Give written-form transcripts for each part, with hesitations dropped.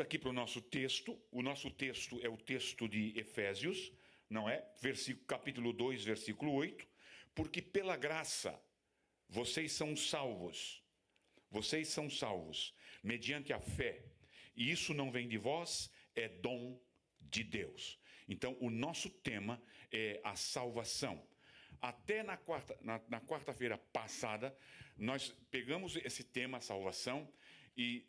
aqui para o nosso texto. O nosso texto é o texto de Efésios, não é? Capítulo 2, versículo 8. Porque pela graça vocês são salvos. Vocês são salvos mediante a fé. E isso não vem de vós, é dom de Deus. Então, o nosso tema é a salvação. Até na quarta-feira passada, nós pegamos esse tema, salvação, e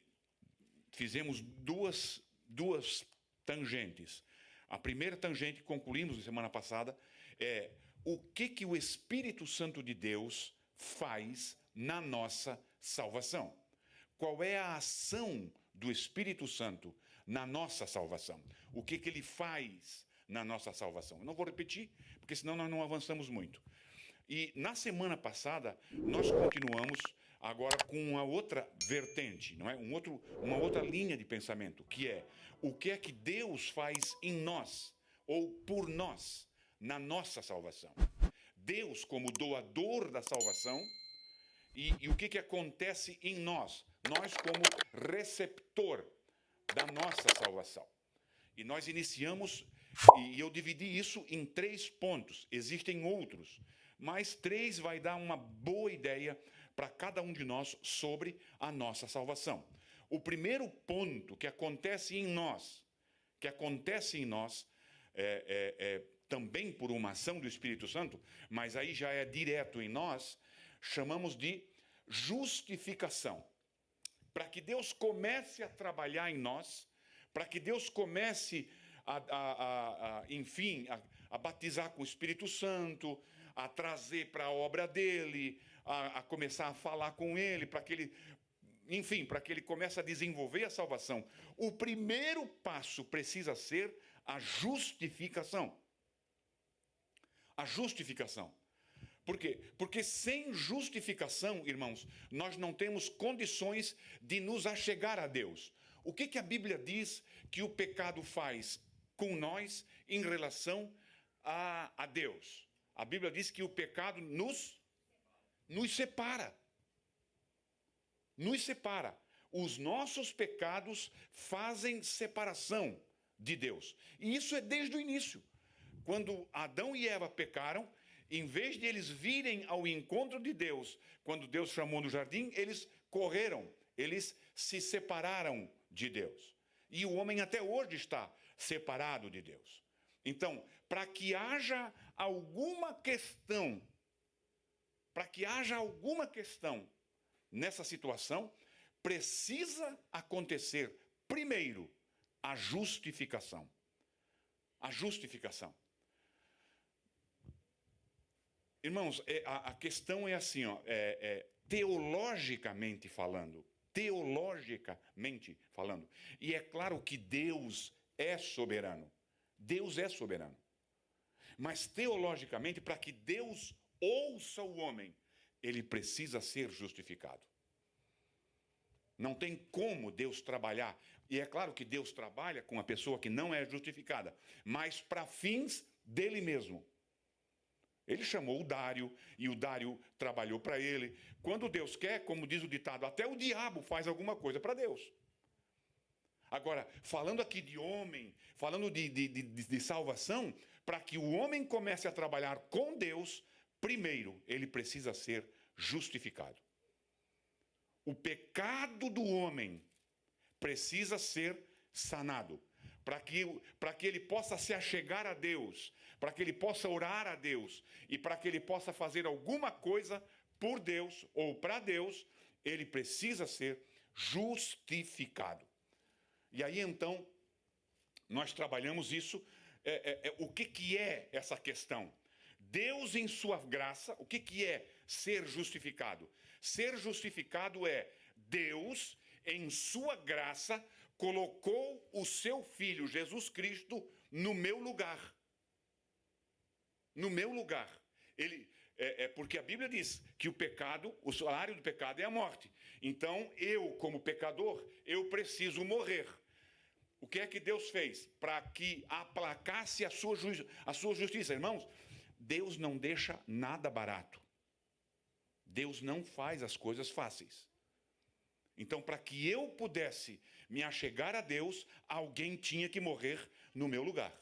fizemos duas tangentes. A primeira tangente, concluímos na semana passada, é o que o Espírito Santo de Deus faz na nossa salvação. Qual é a ação do Espírito Santo na nossa salvação? O que ele faz na nossa salvação? Eu não vou repetir, porque senão nós não avançamos muito. E na semana passada, nós continuamos agora com uma outra vertente, não é? Uma outra linha de pensamento, que é o que é que Deus faz em nós, ou por nós, na nossa salvação. Deus como doador da salvação, e o que acontece em nós como receptor da nossa salvação. E nós iniciamos, e eu dividi isso em 3 pontos, existem outros, mas 3 vai dar uma boa ideia para cada um de nós sobre a nossa salvação. O primeiro ponto que acontece em nós, também por uma ação do Espírito Santo, mas aí já é direto em nós, chamamos de justificação. Para que Deus comece a trabalhar em nós, para que Deus comece a batizar com o Espírito Santo, a trazer para a obra dele, a começar a falar com ele, para que ele comece a desenvolver a salvação. O primeiro passo precisa ser a justificação. A justificação. Por quê? Porque sem justificação, irmãos, nós não temos condições de nos achegar a Deus. O que a Bíblia diz que o pecado faz com nós em relação a Deus? A Bíblia diz que o pecado nos separa. Nos separa. Os nossos pecados fazem separação de Deus. E isso é desde o início. Quando Adão e Eva pecaram, em vez de eles virem ao encontro de Deus, quando Deus chamou no jardim, eles correram, eles se separaram de Deus. E o homem até hoje está separado de Deus. Então, para que haja alguma questão nessa situação, precisa acontecer primeiro a justificação. A justificação. Irmãos, a questão é assim, teologicamente falando, e é claro que Deus é soberano, mas teologicamente, para que Deus ouça o homem, ele precisa ser justificado. Não tem como Deus trabalhar, e é claro que Deus trabalha com a pessoa que não é justificada, mas para fins dele mesmo. Ele chamou o Dário, e o Dário trabalhou para ele. Quando Deus quer, como diz o ditado, até o diabo faz alguma coisa para Deus. Agora, falando aqui de homem, falando de salvação, para que o homem comece a trabalhar com Deus, primeiro, ele precisa ser justificado. O pecado do homem precisa ser sanado. Para que ele possa se achegar a Deus, para que ele possa orar a Deus e para que ele possa fazer alguma coisa por Deus ou para Deus, ele precisa ser justificado. E aí então, nós trabalhamos isso, o que é essa questão? Deus em sua graça, o que é ser justificado? Ser justificado é Deus em sua graça colocou o seu Filho, Jesus Cristo, no meu lugar. No meu lugar. Porque a Bíblia diz que o pecado, o salário do pecado é a morte. Então, eu, como pecador, eu preciso morrer. O que é que Deus fez? Para que aplacasse a sua justiça. Irmãos, Deus não deixa nada barato. Deus não faz as coisas fáceis. Então, para que eu pudesse me achegar a Deus, alguém tinha que morrer no meu lugar.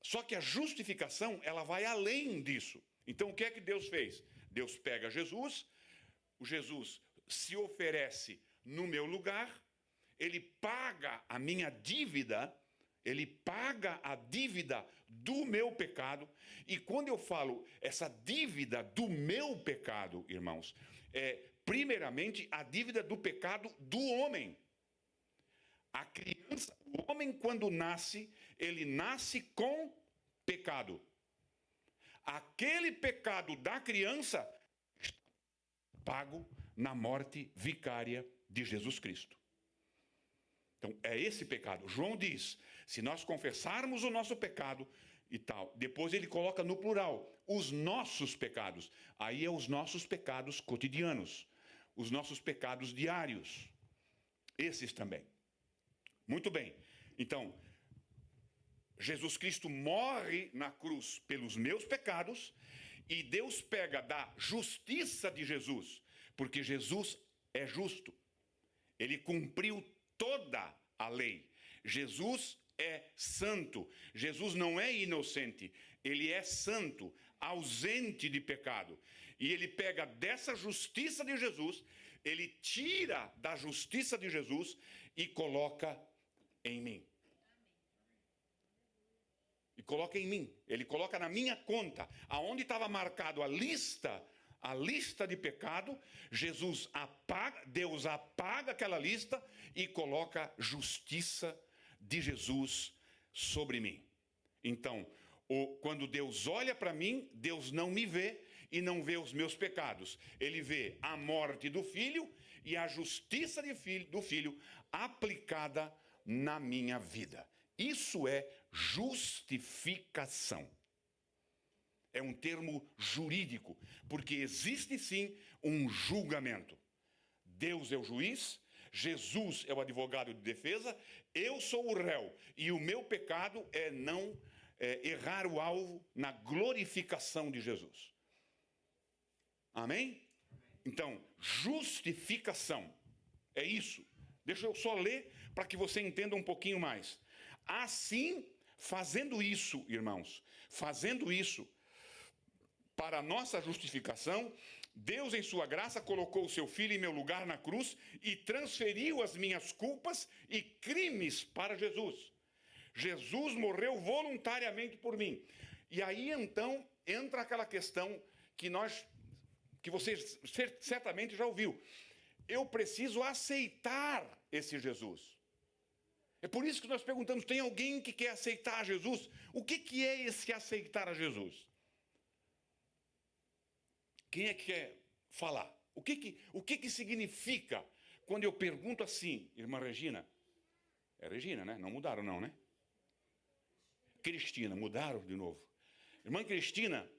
Só que a justificação, ela vai além disso. Então, o que é que Deus fez? Deus pega Jesus, o Jesus se oferece no meu lugar, ele paga a minha dívida, ele paga a dívida do meu pecado. E quando eu falo essa dívida do meu pecado, irmãos, primeiramente a dívida do pecado do homem. A criança, o homem quando nasce, ele nasce com pecado. Aquele pecado da criança pago na morte vicária de Jesus Cristo. Então, é esse pecado. João diz, se nós confessarmos o nosso pecado e tal, depois ele coloca no plural, os nossos pecados. Aí é os nossos pecados cotidianos, os nossos pecados diários. Esses também. Muito bem. Então, Jesus Cristo morre na cruz pelos meus pecados e Deus pega da justiça de Jesus, porque Jesus é justo. Ele cumpriu toda a lei. Jesus é santo. Jesus não é inocente. Ele é santo, ausente de pecado. E ele pega dessa justiça de Jesus, ele tira da justiça de Jesus e coloca em mim. E coloca em mim. Ele coloca na minha conta. Aonde estava marcado a lista de pecado, Jesus apaga, Deus apaga aquela lista e coloca justiça de Jesus sobre mim. Então, quando Deus olha para mim, Deus não me vê e não vê os meus pecados. Ele vê a morte do filho e a justiça do filho aplicada na minha vida. Isso é justificação. É um termo jurídico, porque existe sim um julgamento. Deus é o juiz, Jesus é o advogado de defesa, eu sou o réu, e o meu pecado é não errar o alvo na glorificação de Jesus. Amém? Então, justificação é isso. Deixa eu só ler para que você entenda um pouquinho mais. Assim, fazendo isso, irmãos, fazendo isso, para a nossa justificação, Deus, em sua graça, colocou o seu Filho em meu lugar na cruz e transferiu as minhas culpas e crimes para Jesus. Jesus morreu voluntariamente por mim. E aí, então, entra aquela questão que você certamente já ouviu. Eu preciso aceitar esse Jesus. É por isso que nós perguntamos, tem alguém que quer aceitar Jesus? O que é esse aceitar a Jesus? Quem é que quer falar? O que significa quando eu pergunto assim, irmã Regina? É Regina, né? Não mudaram não, né? Cristina, mudaram de novo. Irmã Cristina,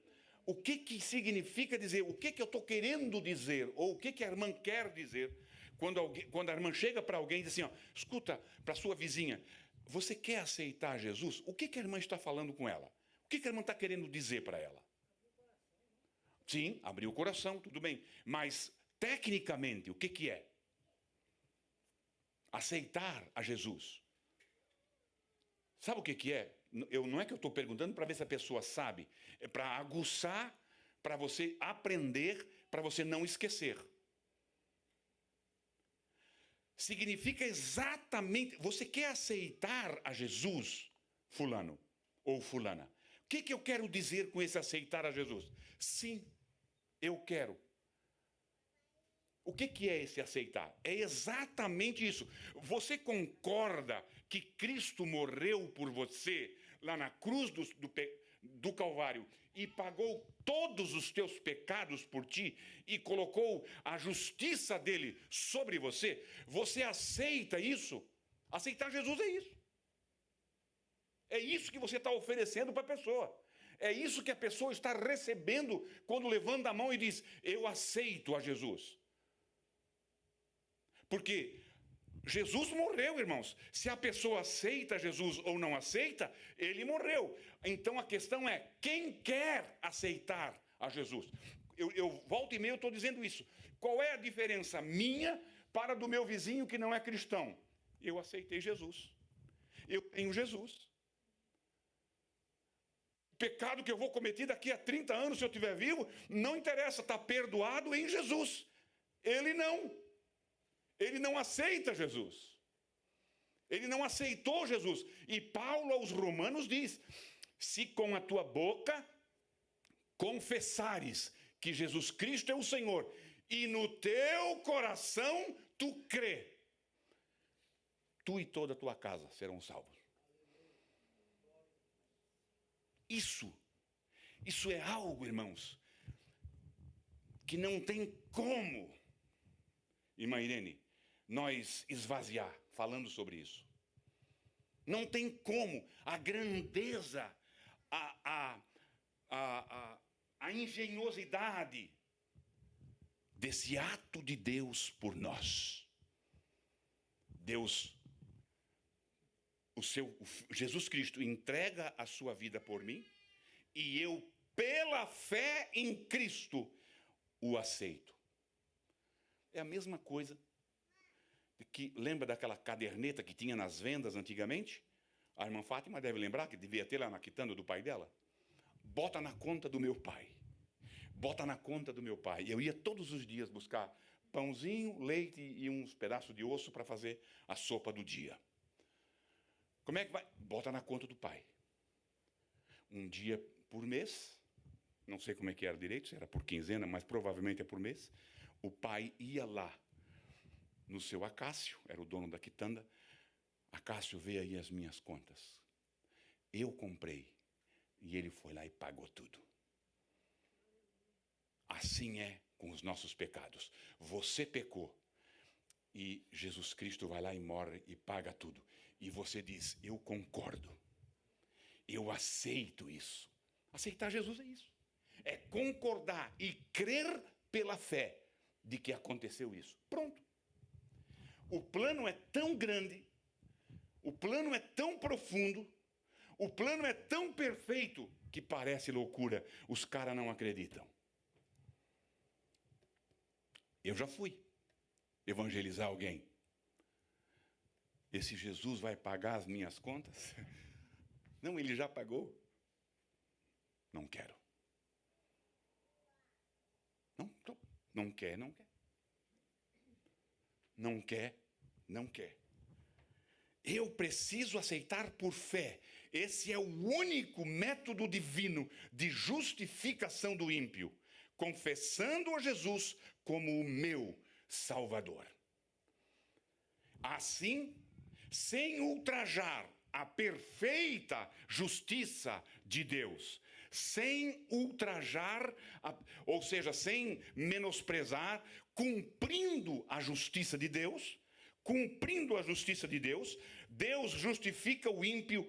o que significa dizer, o que eu estou querendo dizer, ou o que a irmã quer dizer, quando a irmã chega para alguém e diz assim, ó, escuta, para sua vizinha, você quer aceitar Jesus? O que a irmã está falando com ela? O que a irmã está querendo dizer para ela? Sim, abriu o coração, tudo bem. Mas, tecnicamente, o que é? Aceitar a Jesus. Sabe o que é? Não é que eu estou perguntando para ver se a pessoa sabe. É para aguçar, para você aprender, para você não esquecer. Significa exatamente... Você quer aceitar a Jesus, fulano ou fulana? O que eu quero dizer com esse aceitar a Jesus? Sim, eu quero. O que é esse aceitar? É exatamente isso. Você concorda que Cristo morreu por você lá na cruz do Calvário e pagou todos os teus pecados por ti e colocou a justiça dele sobre você? Você aceita isso? Aceitar Jesus é isso. É isso que você está oferecendo para a pessoa. É isso que a pessoa está recebendo quando levanta a mão e diz, eu aceito a Jesus. Porque Jesus morreu, irmãos. Se a pessoa aceita Jesus ou não aceita, ele morreu. Então a questão é, quem quer aceitar a Jesus? Eu volta e meia estou dizendo isso. Qual é a diferença minha para do meu vizinho que não é cristão. Eu aceitei Jesus. Eu tenho Jesus. O pecado que eu vou cometer daqui a 30 anos, se eu estiver vivo, não interessa, está perdoado em Jesus. Ele não. Ele não aceita Jesus. Ele não aceitou Jesus. E Paulo aos Romanos diz: se com a tua boca confessares que Jesus Cristo é o Senhor, e no teu coração tu crê, tu e toda a tua casa serão salvos. Isso é algo, irmãos, que não tem como, irmã Irene, nós esvaziar falando sobre isso. Não tem como a grandeza, a engenhosidade desse ato de Deus por nós. Jesus Cristo entrega a sua vida por mim, e eu, pela fé em Cristo, o aceito. É a mesma coisa que, lembra daquela caderneta que tinha nas vendas antigamente? A irmã Fátima deve lembrar, que devia ter lá na quitanda do pai dela. Bota na conta do meu pai. Bota na conta do meu pai. Eu ia todos os dias buscar pãozinho, leite e uns pedaços de osso para fazer a sopa do dia. Como é que vai? Bota na conta do pai. Um dia por mês, não sei como é que era direito, se era por quinzena, mas provavelmente é por mês, o pai ia lá no seu Acácio, era o dono da quitanda. Acácio, vê aí as minhas contas. Eu comprei. E ele foi lá e pagou tudo. Assim é com os nossos pecados. Você pecou. E Jesus Cristo vai lá e morre e paga tudo. E você diz: eu concordo. Eu aceito isso. Aceitar Jesus é isso. É concordar e crer pela fé de que aconteceu isso. Pronto. O plano é tão grande, o plano é tão profundo, o plano é tão perfeito que parece loucura. Os caras não acreditam. Eu já fui evangelizar alguém. Esse Jesus vai pagar as minhas contas? Não, ele já pagou. Não quero. Não quer. Não quer, não quer. Eu preciso aceitar por fé. Esse é o único método divino de justificação do ímpio, confessando a Jesus como o meu Salvador. Assim, sem ultrajar a perfeita justiça de Deus, sem ultrajar, ou seja, sem menosprezar, cumprindo a justiça de Deus, Deus justifica o ímpio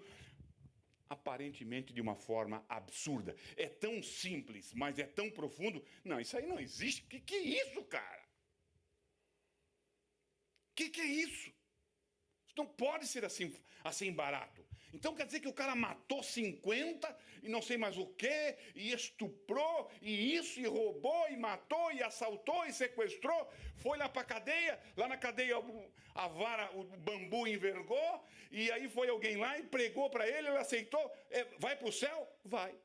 aparentemente de uma forma absurda. É tão simples, mas é tão profundo. Não, isso aí não existe. Que é isso, cara? Que é isso? Isso não pode ser assim barato. Então quer dizer que o cara matou 50 e não sei mais o quê, e estuprou, e isso, e roubou, e matou, e assaltou, e sequestrou, foi lá para a cadeia, lá na cadeia a vara, o bambu envergou, e aí foi alguém lá e pregou para ele aceitou, vai para o céu? Vai.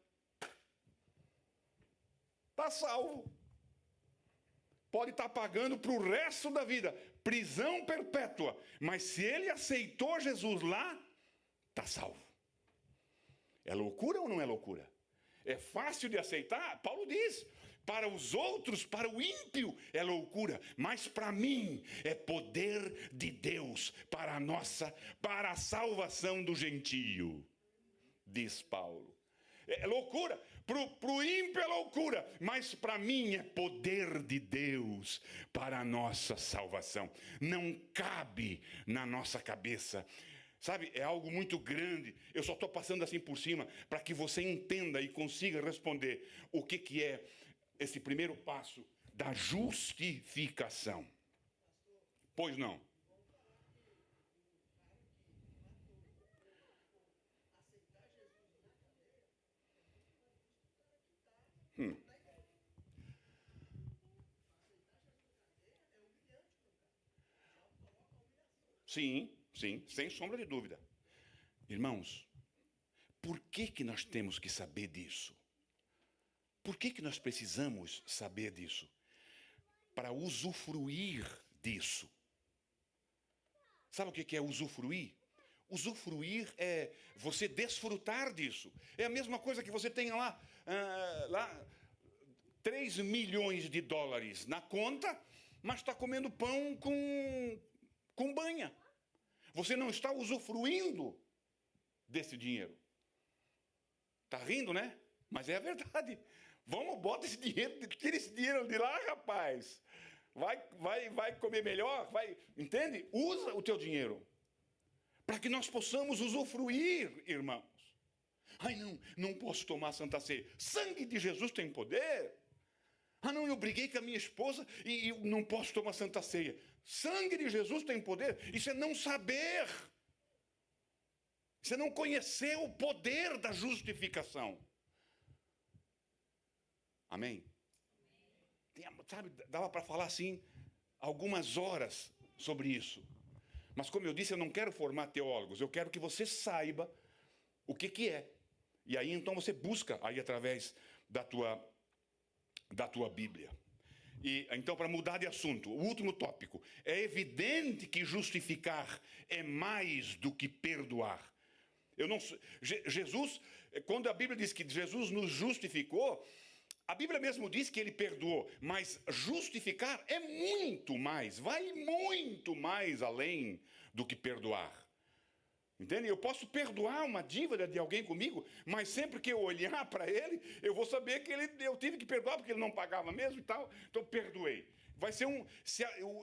Está salvo. Pode estar pagando para o resto da vida, prisão perpétua, mas se ele aceitou Jesus lá, está salvo. É loucura ou não é loucura? É fácil de aceitar? Paulo diz, para os outros, para o ímpio é loucura, mas para mim é poder de Deus para a salvação do gentio, diz Paulo. É loucura, para o ímpio é loucura, mas para mim é poder de Deus para a nossa salvação. Não cabe na nossa cabeça. Sabe, é algo muito grande. Eu só estou passando assim por cima para que você entenda e consiga responder o que é esse primeiro passo da justificação. Pois não. Sim, sem sombra de dúvida. Irmãos, por que nós temos que saber disso? Por que nós precisamos saber disso? Para usufruir disso. Sabe o que é usufruir? Usufruir é você desfrutar disso. É a mesma coisa que você tenha lá 3 milhões de dólares na conta, mas está comendo pão com banha. Você não está usufruindo desse dinheiro. Está rindo, né? Mas é a verdade. Vamos, bota esse dinheiro, tira esse dinheiro de lá, rapaz. Vai comer melhor, entende? Usa o teu dinheiro. Para que nós possamos usufruir, irmãos. Ai, não posso tomar Santa Ceia. Sangue de Jesus tem poder. Ah, não, eu briguei com a minha esposa e não posso tomar Santa Ceia. Sangue de Jesus tem poder. Isso é não saber. Isso é não conhecer o poder da justificação. Amém? Sabe, dava para falar assim algumas horas sobre isso. Mas como eu disse, eu não quero formar teólogos. Eu quero que você saiba o que é. E aí então você busca aí através da tua Bíblia. E então, para mudar de assunto, o último tópico. É evidente que justificar é mais do que perdoar. Jesus, quando a Bíblia diz que Jesus nos justificou, a Bíblia mesmo diz que ele perdoou, mas justificar é muito mais, vai muito mais além do que perdoar. Entende? Eu posso perdoar uma dívida de alguém comigo, mas sempre que eu olhar para ele, eu vou saber que eu tive que perdoar porque ele não pagava mesmo e tal, então perdoei. Vai ser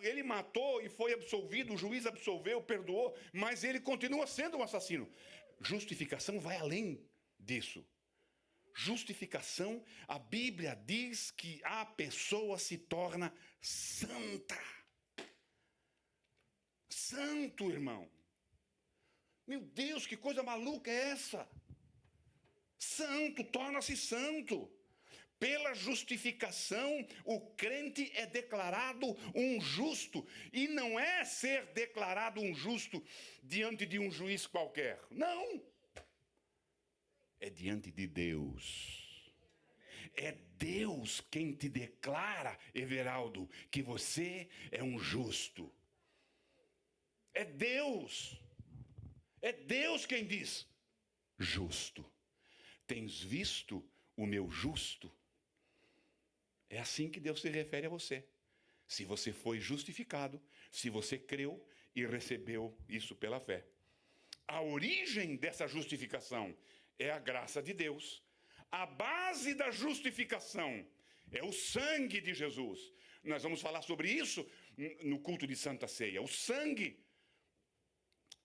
ele matou e foi absolvido, o juiz absolveu, perdoou, mas ele continua sendo um assassino. Justificação vai além disso. Justificação, a Bíblia diz que a pessoa se torna santa. Santo, irmão. Meu Deus, que coisa maluca é essa? Santo, torna-se santo. Pela justificação, o crente é declarado um justo. E não é ser declarado um justo diante de um juiz qualquer. Não. É diante de Deus. É Deus quem te declara, Everaldo, que você é um justo. É Deus. É Deus quem diz, justo. Tens visto o meu justo? É assim que Deus se refere a você. Se você foi justificado, se você creu e recebeu isso pela fé. A origem dessa justificação é a graça de Deus. A base da justificação é o sangue de Jesus. Nós vamos falar sobre isso no culto de Santa Ceia. O sangue.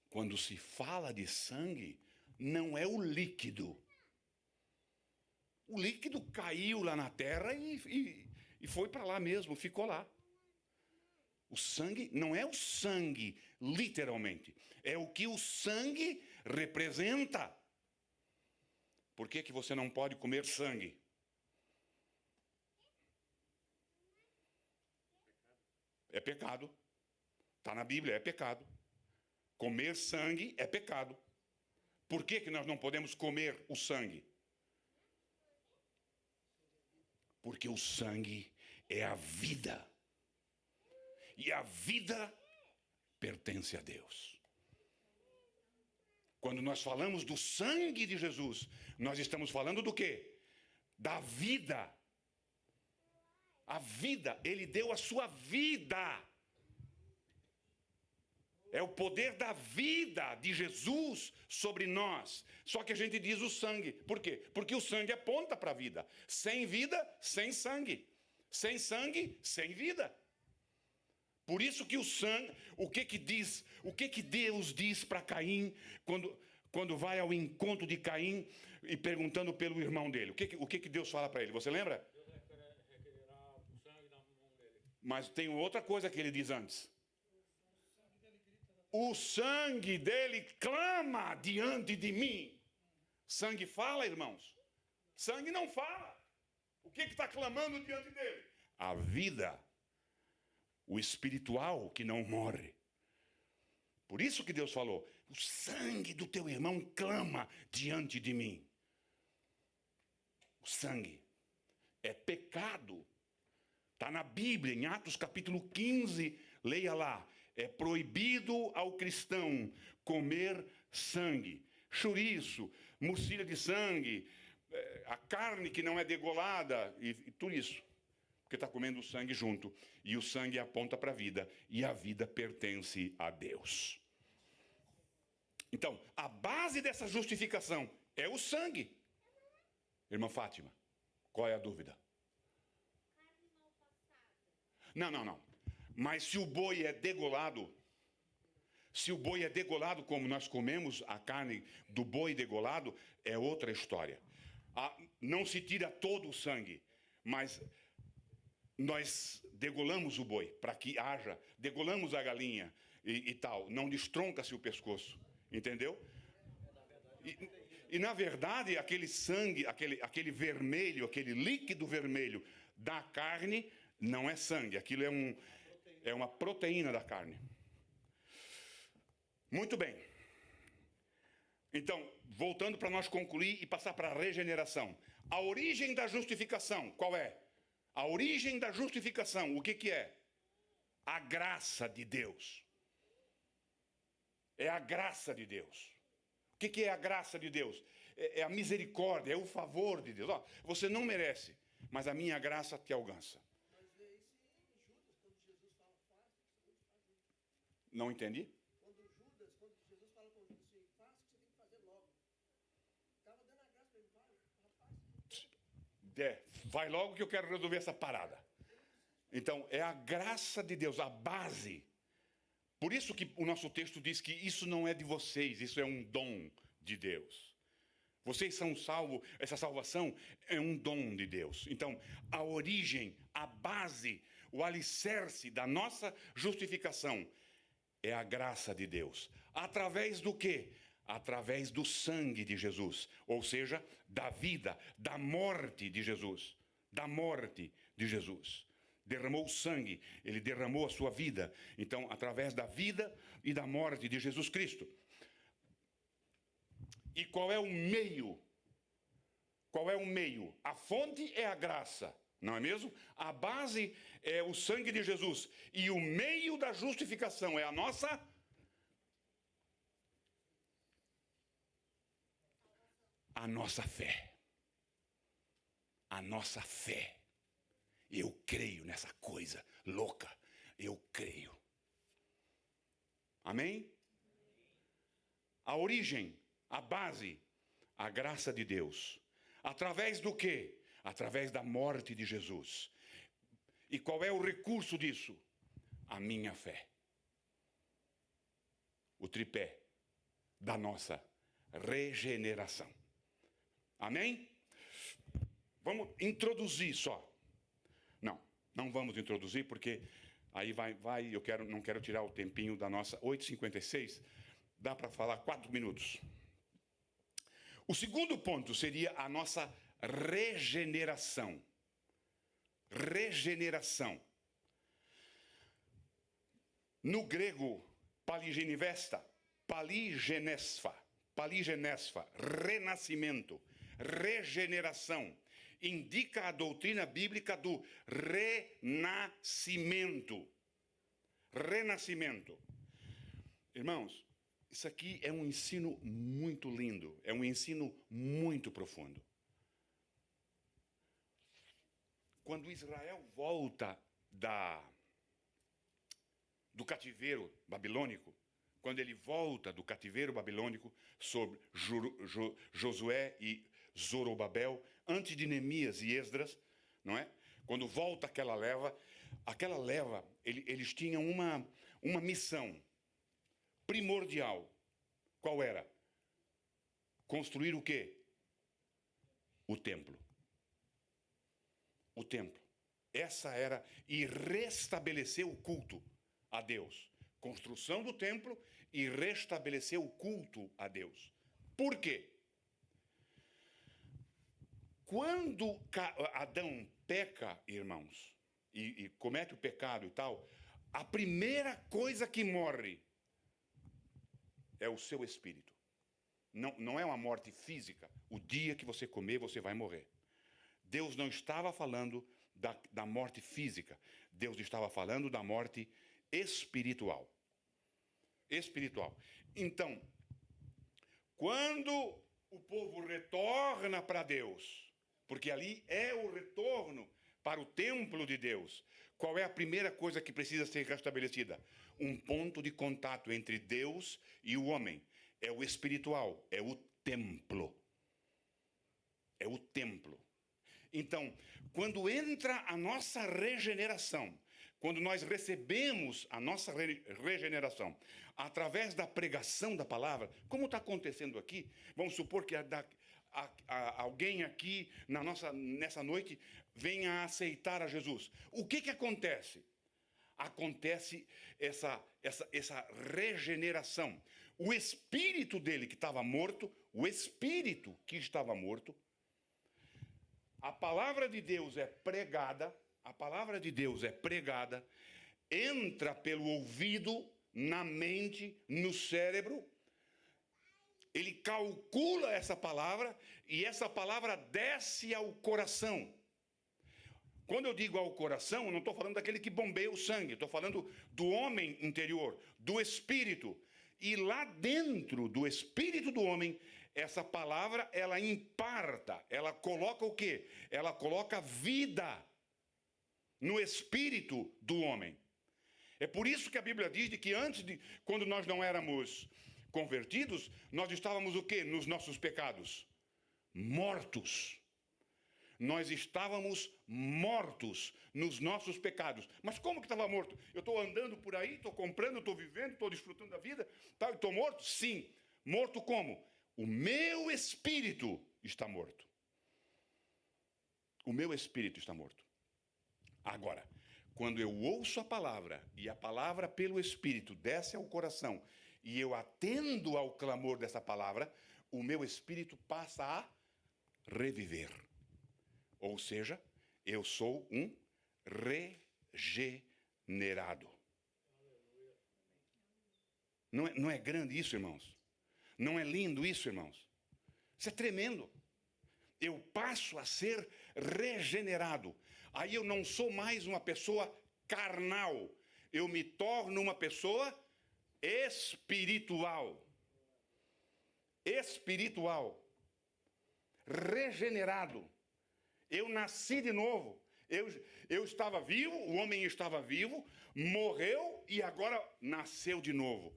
Quando se fala de sangue, não é o líquido. O líquido caiu lá na terra e foi para lá mesmo, ficou lá. O sangue não é o sangue, literalmente. É o que o sangue representa. Por que você não pode comer sangue? É pecado. Está na Bíblia, é pecado. Comer sangue é pecado. Por que nós não podemos comer o sangue? Porque o sangue é a vida. E a vida pertence a Deus. Quando nós falamos do sangue de Jesus, nós estamos falando do quê? Da vida. A vida, ele deu a sua vida. É o poder da vida de Jesus sobre nós. Só que a gente diz o sangue. Por quê? Porque o sangue aponta para a vida. Sem vida, sem sangue. Sem sangue, sem vida. Por isso que o sangue, o que Deus diz para Caim quando vai ao encontro de Caim e perguntando pelo irmão dele? O que Deus fala para ele? Você lembra? Deus requererá o sangue na mão dele. Mas tem outra coisa que ele diz antes. O sangue dele clama diante de mim. Sangue fala, irmãos? Sangue não fala. O que está clamando diante dele? A vida. O espiritual que não morre. Por isso que Deus falou: o sangue do teu irmão clama diante de mim. O sangue é pecado. Está na Bíblia, em Atos capítulo 15, leia lá. É proibido ao cristão comer sangue, chouriço, murcilha de sangue, a carne que não é degolada e tudo isso. Porque está comendo o sangue junto. E o sangue aponta para a vida. E a vida pertence a Deus. Então, a base dessa justificação é o sangue. Irmã Fátima, qual é a dúvida? Não. Mas se o boi é degolado, como nós comemos a carne do boi degolado, é outra história. Não se tira todo o sangue, mas nós degolamos o boi para que haja, degolamos a galinha e tal, não destronca-se o pescoço, entendeu? E na verdade, aquele sangue, aquele vermelho, aquele líquido vermelho da carne, não é sangue, aquilo é uma proteína da carne. Muito bem. Então, voltando para nós concluir e passar para a regeneração. A origem da justificação, qual é? A origem da justificação, o que é? A graça de Deus. É a graça de Deus. O que é a graça de Deus? É a misericórdia, é o favor de Deus. Você não merece, mas a minha graça te alcança. Não entendi? Quando Jesus fala com Judas assim, faça o que você tem que fazer logo. Estava dando a graça para ele, rapaz. Vai logo que eu quero resolver essa parada. Então, é a graça de Deus, a base. Por isso que o nosso texto diz que isso não é de vocês, isso é um dom de Deus. Vocês são salvos, essa salvação é um dom de Deus. Então, a origem, a base, o alicerce da nossa justificação é a graça de Deus. Através do quê? Através do sangue de Jesus. Ou seja, da vida, da morte de Jesus. Da morte de Jesus. Derramou o sangue, ele derramou a sua vida. Então, através da vida e da morte de Jesus Cristo. E qual é o meio? Qual é o meio? A fonte é a graça, não é mesmo? A base é o sangue de Jesus. E o meio da justificação é a nossa fé. A nossa fé. Eu creio nessa coisa louca. Eu creio. Amém? A origem, a base, a graça de Deus. Através do quê? Através da morte de Jesus. E qual é o recurso disso? A minha fé. O tripé da nossa regeneração. Amém? Vamos introduzir só. Não vamos introduzir porque aí não quero tirar o tempinho da nossa 8h56. Dá para falar 4 minutos. O segundo ponto seria a nossa regeneração. Regeneração. No grego, paligenesfa, renascimento, regeneração, indica a doutrina bíblica do renascimento. Renascimento. Irmãos, isso aqui é um ensino muito lindo, é um ensino muito profundo. Quando Israel volta do cativeiro babilônico, quando ele volta do cativeiro babilônico sobre Josué e Zorobabel, antes de Neemias e Esdras, não é? Quando volta aquela leva, eles tinham uma missão primordial. Qual era? Construir o quê? O templo. O templo. Essa era, e restabelecer o culto a Deus. Construção do templo e restabelecer o culto a Deus. Por quê? Quando Adão peca, irmãos, e comete o pecado e tal, a primeira coisa que morre é o seu espírito. Não é uma morte física. O dia que você comer, você vai morrer. Deus não estava falando da morte física. Deus estava falando da morte espiritual. Espiritual. Então, quando o povo retorna para Deus, porque ali é o retorno para o templo de Deus, qual é a primeira coisa que precisa ser restabelecida? Um ponto de contato entre Deus e o homem. É o espiritual, é o templo. É o templo. Então, quando entra a nossa regeneração, quando nós recebemos a nossa regeneração através da pregação da palavra, como está acontecendo aqui, vamos supor que alguém aqui nessa noite venha a aceitar a Jesus. O que acontece? Acontece essa regeneração. O espírito dele que estava morto, a palavra de Deus é pregada, entra pelo ouvido, na mente, no cérebro, ele calcula essa palavra e essa palavra desce ao coração. Quando eu digo ao coração, eu não estou falando daquele que bombeia o sangue, estou falando do homem interior, do espírito. E lá dentro do espírito do homem, essa palavra, ela imparta, ela coloca o quê? Ela coloca vida no espírito do homem. É por isso que a Bíblia diz que quando nós não éramos convertidos, nós estávamos o quê? Nos nossos pecados. Mortos. Nós estávamos mortos nos nossos pecados. Mas como que estava morto? Eu estou andando por aí, estou comprando, estou vivendo, estou desfrutando da vida, tá? Estou morto? Sim. Morto como? O meu espírito está morto. O meu espírito está morto. Agora, quando eu ouço a palavra, e a palavra pelo espírito desce ao coração, e eu atendo ao clamor dessa palavra, o meu espírito passa a reviver. Ou seja, eu sou um regenerado. Não é grande isso, irmãos? Não é lindo isso, irmãos? Isso é tremendo. Eu passo a ser regenerado. Aí eu não sou mais uma pessoa carnal. Eu me torno uma pessoa espiritual. Espiritual. Regenerado. Eu nasci de novo. Eu estava vivo, o homem estava vivo, morreu e agora nasceu de novo.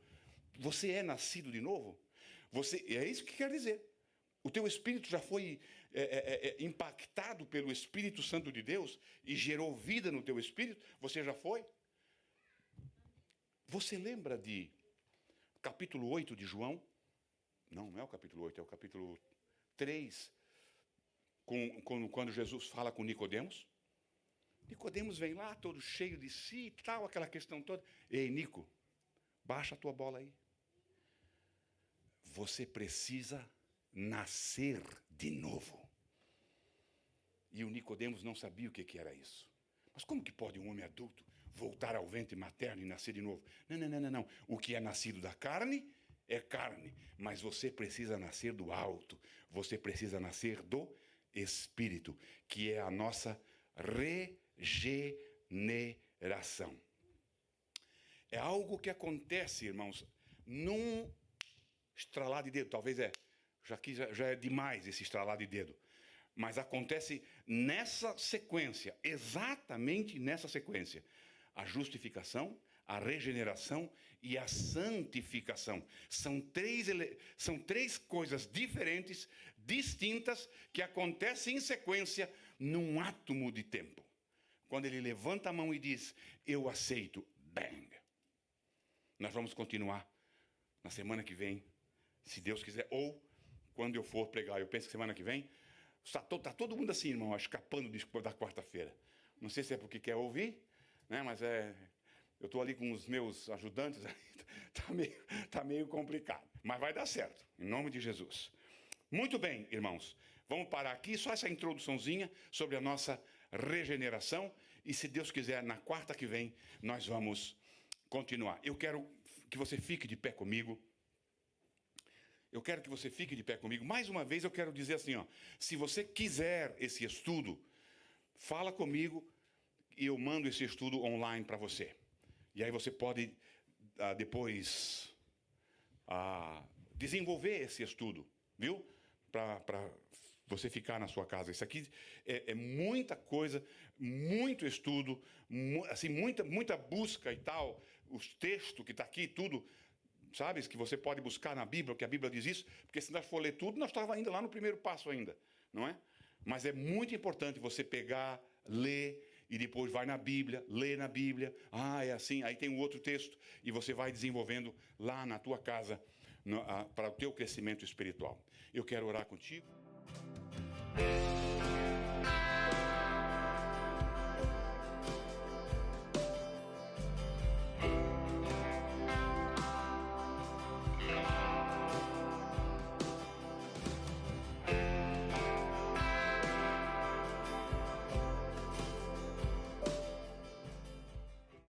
Você é nascido de novo? É isso que quer dizer. O teu espírito já foi impactado pelo Espírito Santo de Deus e gerou vida no teu espírito? Você já foi? Você lembra de capítulo 8 de João? Não é o capítulo 8, é o capítulo 3, quando Jesus fala com Nicodemos. Nicodemos vem lá, todo cheio de si e tal, aquela questão toda. Ei, Nico, baixa a tua bola aí. Você precisa nascer de novo. E o Nicodemos não sabia o que era isso. Mas como que pode um homem adulto voltar ao ventre materno e nascer de novo? Não. O que é nascido da carne é carne. Mas você precisa nascer do alto. Você precisa nascer do Espírito, que é a nossa regeneração. É algo que acontece, irmãos, num estralar de dedo. Talvez já é demais esse estralar de dedo. Mas acontece nessa sequência, exatamente nessa sequência. A justificação, a regeneração e a santificação. São três coisas diferentes, distintas, que acontecem em sequência num átomo de tempo. Quando ele levanta a mão e diz, eu aceito, bang. Nós vamos continuar na semana que vem, se Deus quiser, ou quando eu for pregar. Eu penso que semana que vem, está todo mundo assim, irmão, escapando da quarta-feira. Não sei se é porque quer ouvir, né? Mas eu estou ali com os meus ajudantes, tá meio complicado. Mas vai dar certo, em nome de Jesus. Muito bem, irmãos. Vamos parar aqui, só essa introduçãozinha sobre a nossa regeneração. E se Deus quiser, na quarta que vem, nós vamos continuar. Eu quero que você fique de pé comigo. Eu quero que você fique de pé comigo. Mais uma vez eu quero dizer assim, ó, se você quiser esse estudo, fala comigo e eu mando esse estudo online para você. E aí você pode depois desenvolver esse estudo, viu? Para você ficar na sua casa. Isso aqui é muita coisa, muito estudo, assim, muita busca e tal. Os textos que está aqui, tudo, sabe? Que você pode buscar na Bíblia, que a Bíblia diz isso. Porque se nós for ler tudo, nós estávamos ainda lá no primeiro passo ainda, não é? Mas é muito importante você pegar, ler, e depois vai na Bíblia, lê na Bíblia. É assim, aí tem um outro texto, e você vai desenvolvendo lá na tua casa, para o teu crescimento espiritual. Eu quero orar contigo.